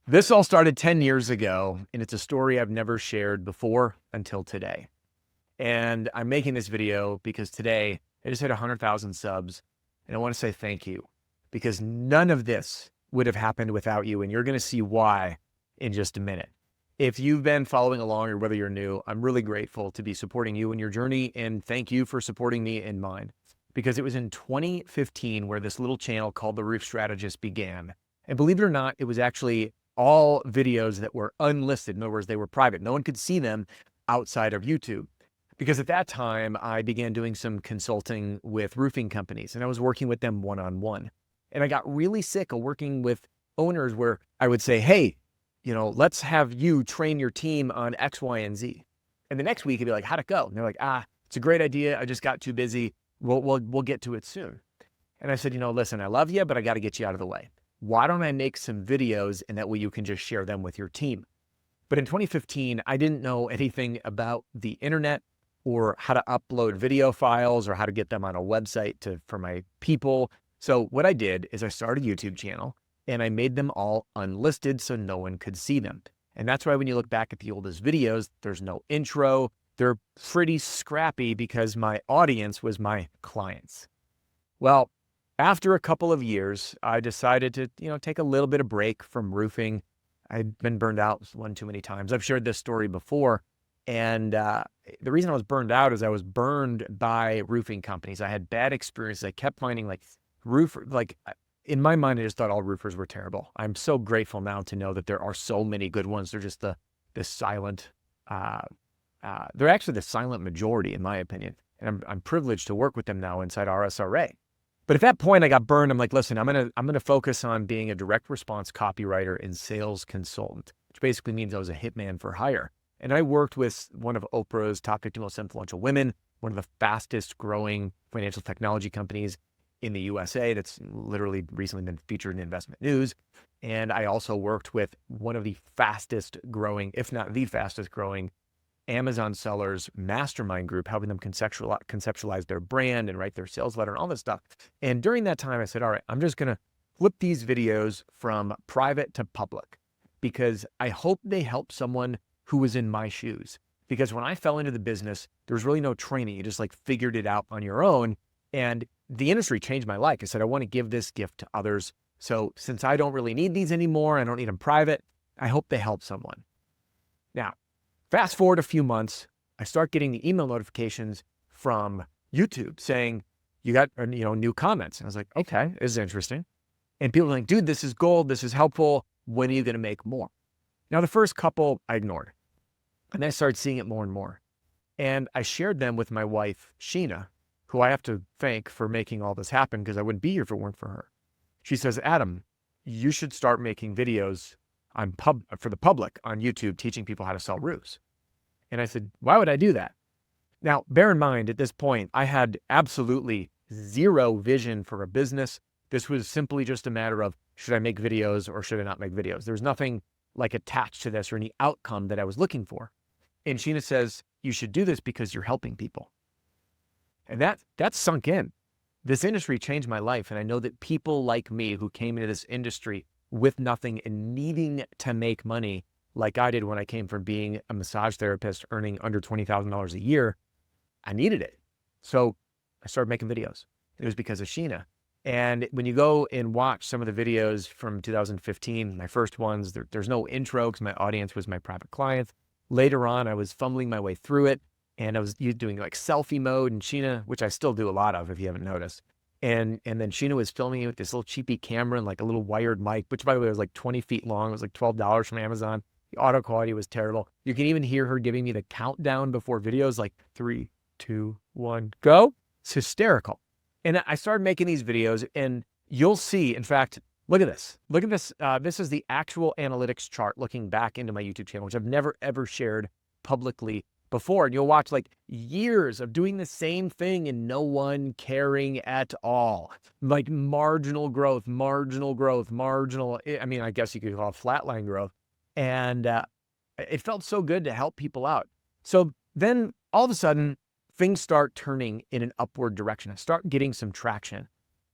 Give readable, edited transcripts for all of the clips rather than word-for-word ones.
This all started 10 years ago, and it's a story I've never shared before until today. And I'm making this video because today I just hit 100,000 subs, and I want to say thank you because none of this would have happened without you, and you're going to see why in just a minute. If you've been following along or whether you're new, I'm really grateful to be supporting you in your journey, and thank you for supporting me in mine. Because it was in 2015 where this little channel called the Roof Strategist began. And believe it or not, it was actually all videos that were unlisted. In other words, they were private. No one could see them outside of YouTube. Because at that time, I began doing some consulting with roofing companies, and I was working with them one-on-one. And I got really sick of working with owners where I would say, hey, let's have you train your team on X, Y, and Z. And the next week, it'd be like, how'd it go? And they're like, it's a great idea. I just got too busy. We'll get to it soon. And I said, listen, I love you, but I got to get you out of the way. Why don't I make some videos and that way you can just share them with your team? But in 2015, I didn't know anything about the internet or how to upload video files or how to get them on a website for my people. So what I did is I started a YouTube channel and I made them all unlisted so no one could see them. And that's why when you look back at the oldest videos, there's no intro. They're pretty scrappy because my audience was my clients. Well, after a couple of years, I decided to, take a little bit of break from roofing. I'd been burned out one too many times. I've shared this story before. And the reason I was burned out is I was burned by roofing companies. I had bad experiences. I kept finding in my mind, I just thought all roofers were terrible. I'm so grateful now to know that there are so many good ones. They're just the silent, they're actually the silent majority, in my opinion. And I'm privileged to work with them now inside RSRA. But at that point, I got burned. I'm like, listen, I'm gonna focus on being a direct response copywriter and sales consultant, which basically means I was a hitman for hire. And I worked with one of Oprah's top 50 most influential women, one of the fastest growing financial technology companies in the USA that's literally recently been featured in investment news. And I also worked with one of the fastest growing, if not the fastest growing, Amazon sellers mastermind group, helping them conceptualize their brand and write their sales letter and all this stuff. And during that time, I said, all right, I'm just going to flip these videos from private to public because I hope they help someone who was in my shoes. Because when I fell into the business, there was really no training. You just figured it out on your own. And the industry changed my life. I said, I want to give this gift to others. So since I don't really need these anymore, I don't need them private, I hope they help someone. Now, fast forward a few months, I start getting the email notifications from YouTube saying, you got, new comments. And I was like, okay, this is interesting. And people are like, dude, this is gold. This is helpful. When are you going to make more? Now, the first couple I ignored. And then I started seeing it more and more. And I shared them with my wife, Sheena, who I have to thank for making all this happen because I wouldn't be here if it weren't for her. She says, Adam, you should start making videos for the public on YouTube teaching people how to sell roofs. And I said, why would I do that? Now, bear in mind, at this point, I had absolutely zero vision for a business. This was simply just a matter of, should I make videos or should I not make videos? There's nothing attached to this or any outcome that I was looking for. And Sheena says, you should do this because you're helping people. And that sunk in. This industry changed my life. And I know that people like me who came into this industry with nothing and needing to make money like I did when I came from being a massage therapist earning under $20,000 a year, I needed it. So I started making videos. It was because of Sheena. And when you go and watch some of the videos from 2015, my first ones, there's no intro because my audience was my private clients. Later on, I was fumbling my way through it and I was doing selfie mode and Sheena, which I still do a lot of if you haven't noticed. And then Sheena was filming it with this little cheapy camera and a little wired mic, which by the way was 20 feet long. It was $12 from Amazon. The audio quality was terrible. You can even hear her giving me the countdown before videos 3, 2, 1, go. It's hysterical. And I started making these videos and you'll see, in fact, look at this. Look at this. This is the actual analytics chart looking back into my YouTube channel, which I've never, ever shared publicly before. And you'll watch years of doing the same thing and no one caring at all. Marginal growth, marginal. I mean, I guess you could call it flatline growth. And it felt so good to help people out. So then all of a sudden, things start turning in an upward direction. I start getting some traction.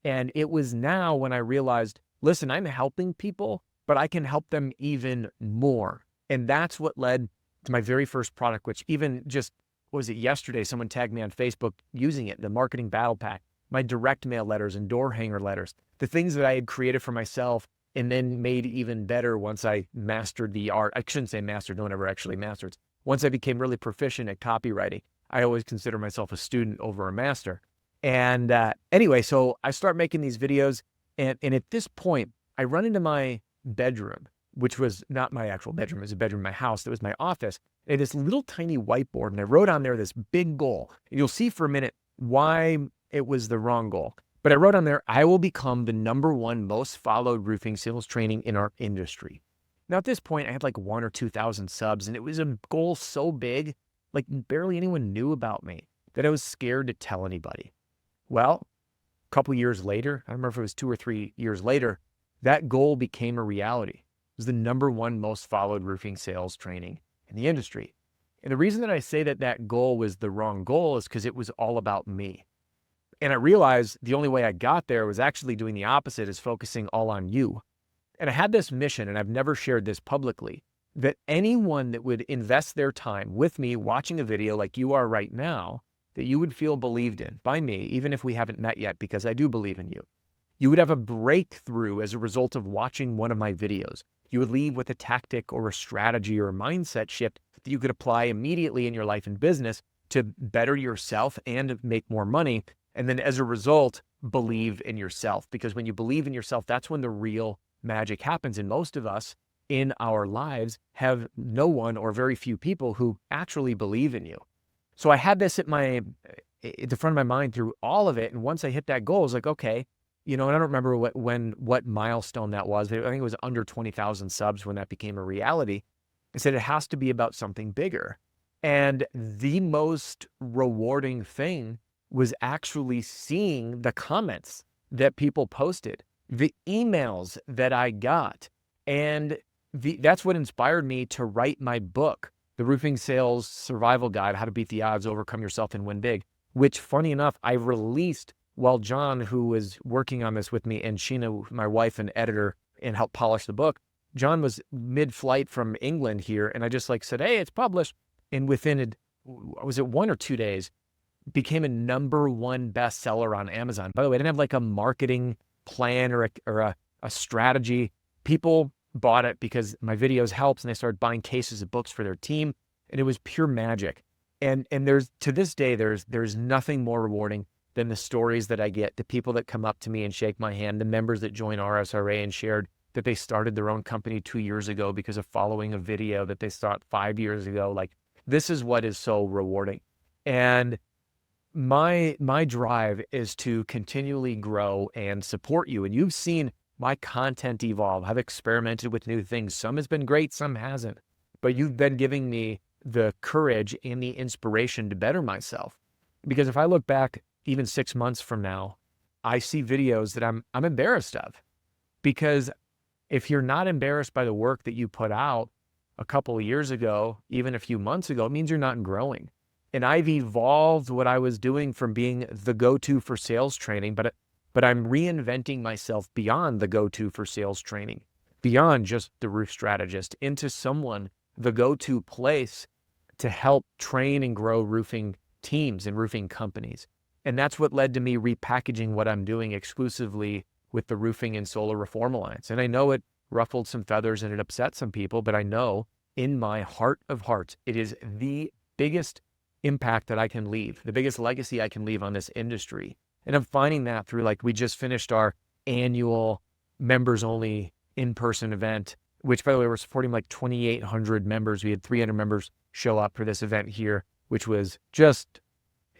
And it was now when I realized, listen, I'm helping people but I can help them even more. And that's what led to my very first product, which even just, what was it, yesterday, someone tagged me on Facebook using it, the Marketing Battle Pack, my direct mail letters and door hanger letters, the things that I had created for myself and then made even better once I mastered the art. I shouldn't say mastered, no one ever actually masters. Once I became really proficient at copywriting, I always consider myself a student over a master. And anyway, so I start making these videos, and at this point, I run into my bedroom, which was not my actual bedroom, it was a bedroom in my house, that was my office. And this little tiny whiteboard, and I wrote on there this big goal. You'll see for a minute why it was the wrong goal. But I wrote on there, I will become the #1 most followed roofing sales training in our industry. Now at this point, I had like 1,000 or 2,000 subs, and it was a goal so big, like barely anyone knew about me, that I was scared to tell anybody. Well, a couple years later, I don't remember if it was 2 or 3 years later, that goal became a reality. It was the #1 most followed roofing sales training in the industry. And the reason that I say that that goal was the wrong goal is because it was all about me. And I realized the only way I got there was actually doing the opposite, is focusing all on you. And I had this mission, and I've never shared this publicly, that anyone that would invest their time with me watching a video like you are right now, that you would feel believed in by me, even if we haven't met yet, because I do believe in you. You would have a breakthrough as a result of watching one of my videos. You would leave with a tactic or a strategy or a mindset shift that you could apply immediately in your life and business to better yourself and make more money. And then as a result, believe in yourself. Because when you believe in yourself, that's when the real magic happens. And most of us in our lives have no one or very few people who actually believe in you. So I had this at the front of my mind through all of it. And once I hit that goal, I was like, okay, and I don't remember what milestone that was. I think it was under 20,000 subs when that became a reality. I said, it has to be about something bigger. And the most rewarding thing was actually seeing the comments that people posted, the emails that I got. And that's what inspired me to write my book, The Roofing Sales Survival Guide, How to Beat the Odds, Overcome Yourself, and Win Big, which, funny enough, I released while John, who was working on this with me, and Sheena, my wife and editor, and helped polish the book, John was mid-flight from England here, and I just said, hey, it's published. And within, was it 1 or 2 days, became a #1 bestseller on Amazon. By the way, I didn't have a marketing plan or a strategy. People bought it because my videos helped, and they started buying cases of books for their team, and it was pure magic. And there's, to this day, there's nothing more rewarding than the stories that I get, the people that come up to me and shake my hand, the members that join RSRA and shared that they started their own company 2 years ago because of following a video that they started 5 years ago. This is what is so rewarding. And my drive is to continually grow and support you. And you've seen my content evolve. I've experimented with new things. Some has been great, some hasn't. But you've been giving me the courage and the inspiration to better myself. Because if I look back even 6 months from now, I see videos that I'm embarrassed of. Because if you're not embarrassed by the work that you put out a couple of years ago, even a few months ago, it means you're not growing. And I've evolved what I was doing from being the go-to for sales training, but I'm reinventing myself beyond the go-to for sales training, beyond just the roof strategist, into someone, the go-to place to help train and grow roofing teams and roofing companies. And that's what led to me repackaging what I'm doing exclusively with the Roofing and Solar Reform Alliance. And I know it ruffled some feathers and it upset some people, but I know in my heart of hearts, it is the biggest impact that I can leave, the biggest legacy I can leave on this industry. And I'm finding that through, we just finished our annual members only in-person event, which, by the way, we're supporting 2,800 members. We had 300 members show up for this event here, which was just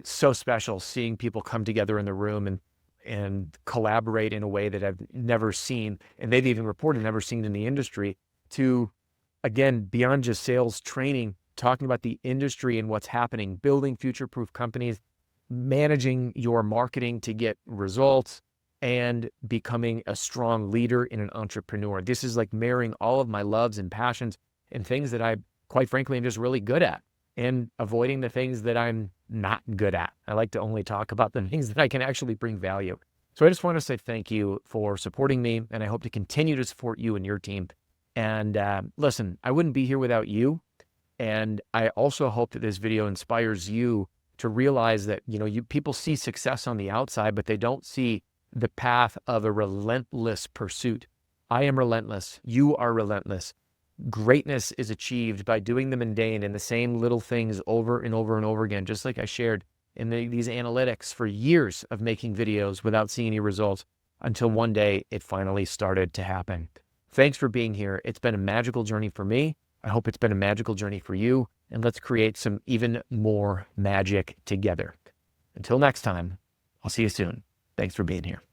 so special, seeing people come together in the room and collaborate in a way that I've never seen, and they've even reported never seen in the industry, to, again, beyond just sales training, talking about the industry and what's happening, building future-proof companies, managing your marketing to get results, and becoming a strong leader and an entrepreneur. This is marrying all of my loves and passions and things that I, quite frankly, am just really good at, and avoiding the things that I'm not good at. I like to only talk about the things that I can actually bring value. So I just want to say thank you for supporting me, and I hope to continue to support you and your team. And listen, I wouldn't be here without you. And I also hope that this video inspires you to realize that, people see success on the outside, but they don't see the path of a relentless pursuit. I am relentless. You are relentless. Greatness is achieved by doing the mundane and the same little things over and over and over again, just like I shared in these analytics for years of making videos without seeing any results until one day it finally started to happen. Thanks for being here. It's been a magical journey for me. I hope it's been a magical journey for you, and let's create some even more magic together. Until next time, I'll see you soon. Thanks for being here.